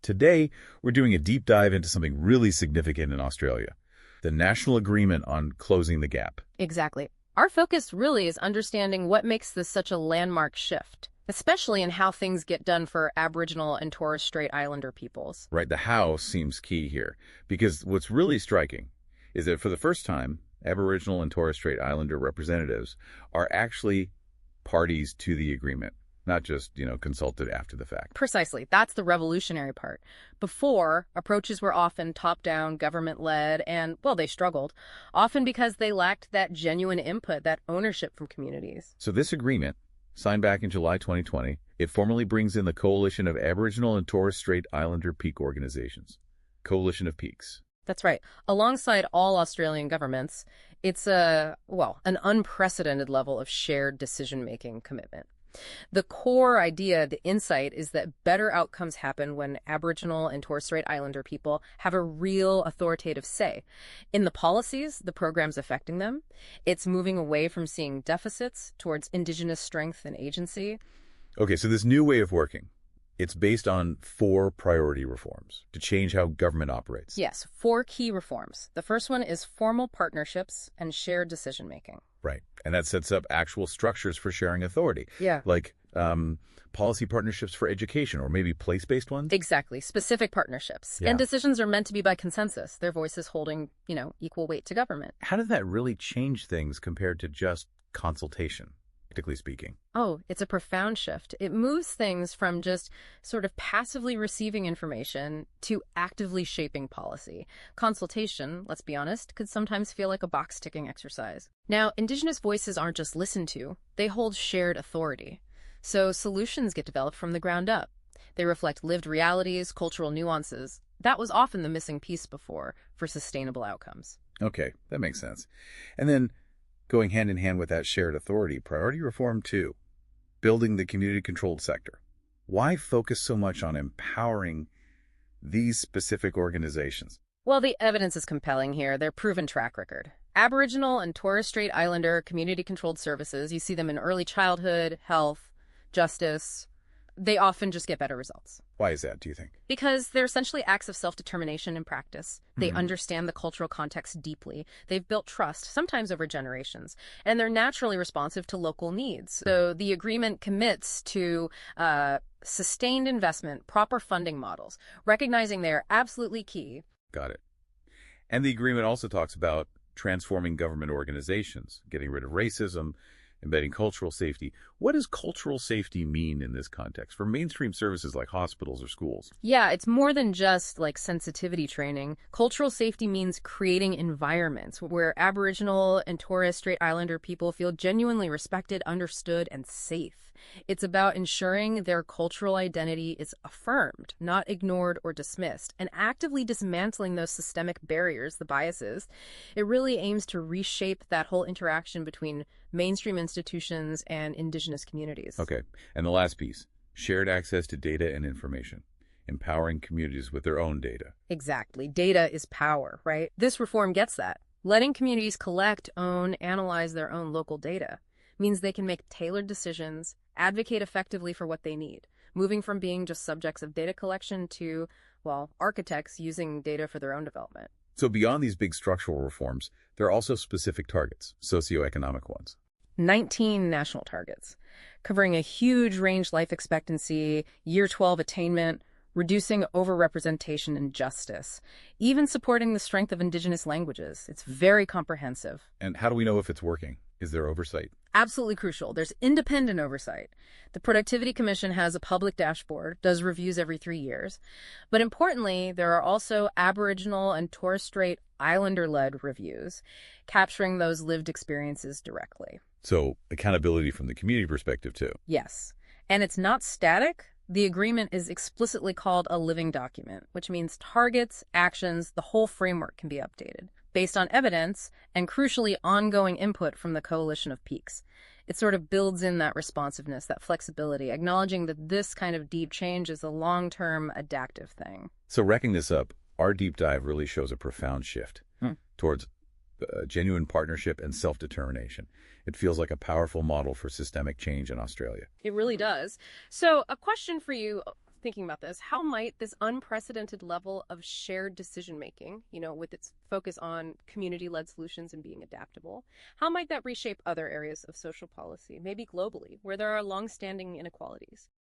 Today, we're doing a deep dive into something really significant in Australia, the National Agreement on Closing the Gap. Exactly. Our focus really is understanding what makes this such a landmark shift, especially in how things get done for Aboriginal and Torres Strait Islander peoples. Right, the how seems key here, because what's really striking is that for the first time, Aboriginal and Torres Strait Islander representatives are actually parties to the agreement, not just, consulted after the fact. Precisely. That's the revolutionary part. Before, approaches were often top-down, government-led, and, well, they struggled, often because they lacked that genuine input, that ownership from communities. So this agreement, signed back in July 2020, it formally brings in the Coalition of Aboriginal and Torres Strait Islander Peak Organizations. Coalition of Peaks. That's right. Alongside all Australian governments, it's an unprecedented level of shared decision-making commitment. The core idea, the insight, is that better outcomes happen when Aboriginal and Torres Strait Islander people have a real authoritative say in the policies, the programs affecting them. It's moving away from seeing deficits towards Indigenous strength and agency. Okay, so this new way of working, it's based on 4 priority reforms to change how government operates. Yes, 4 key reforms. The first one is formal partnerships and shared decision-making. Right. And that sets up actual structures for sharing authority. Yeah. Like policy partnerships for education, or maybe place-based ones? Exactly. Specific partnerships. Yeah. And decisions are meant to be by consensus, their voices holding, equal weight to government. How did that really change things compared to just consultation, practically speaking? Oh, it's a profound shift. It moves things from just sort of passively receiving information to actively shaping policy. Consultation, let's be honest, could sometimes feel like a box-ticking exercise. Now, Indigenous voices aren't just listened to, they hold shared authority. So solutions get developed from the ground up. They reflect lived realities, cultural nuances. That was often the missing piece before for sustainable outcomes. Okay, that makes sense. And then, going hand in hand with that shared authority, priority reform 2, building the community-controlled sector. Why focus so much on empowering these specific organizations? Well, the evidence is compelling here. Their proven track record. Aboriginal and Torres Strait Islander community-controlled services, you see them in early childhood, health, justice. They often just get better results. Why is that, do you think? Because they're essentially acts of self-determination in practice. They understand the cultural context deeply. They've built trust, sometimes over generations, and they're naturally responsive to local needs. So the agreement commits to sustained investment, proper funding models, recognizing they're absolutely key. Got it. And the agreement also talks about transforming government organizations, getting rid of racism, embedding cultural safety. What does cultural safety mean in this context for mainstream services like hospitals or schools? Yeah, it's more than just like sensitivity training. Cultural safety means creating environments where Aboriginal and Torres Strait Islander people feel genuinely respected, understood, and safe. It's about ensuring their cultural identity is affirmed, not ignored or dismissed, and actively dismantling those systemic barriers, the biases. It really aims to reshape that whole interaction between mainstream institutions and Indigenous communities. Okay. And the last piece, shared access to data and information, empowering communities with their own data. Exactly. Data is power, right? This reform gets that. Letting communities collect, own, analyze their own local data means they can make tailored decisions, advocate effectively for what they need, moving from being just subjects of data collection to, well, architects using data for their own development. So beyond these big structural reforms, there are also specific targets, socio-economic ones. 19 national targets, covering a huge range: life expectancy, year 12 attainment, reducing overrepresentation and justice, even supporting the strength of Indigenous languages. It's very comprehensive. And how do we know if it's working? Is there oversight? Absolutely crucial. There's independent oversight. The Productivity Commission has a public dashboard, does reviews every 3 years. But importantly, there are also Aboriginal and Torres Strait Islander-led reviews, capturing those lived experiences directly. So accountability from the community perspective, too. Yes. And it's not static. The agreement is explicitly called a living document, which means targets, actions, the whole framework can be updated based on evidence and, crucially, ongoing input from the Coalition of Peaks. It sort of builds in that responsiveness, that flexibility, acknowledging that this kind of deep change is a long-term adaptive thing. So wrapping this up, our deep dive really shows a profound shift towards genuine partnership and self-determination. It feels like a powerful model for systemic change in Australia. It really does. So a question for you thinking about this, how might this unprecedented level of shared decision making, with its focus on community-led solutions and being adaptable, how might that reshape other areas of social policy, maybe globally, where there are long-standing inequalities?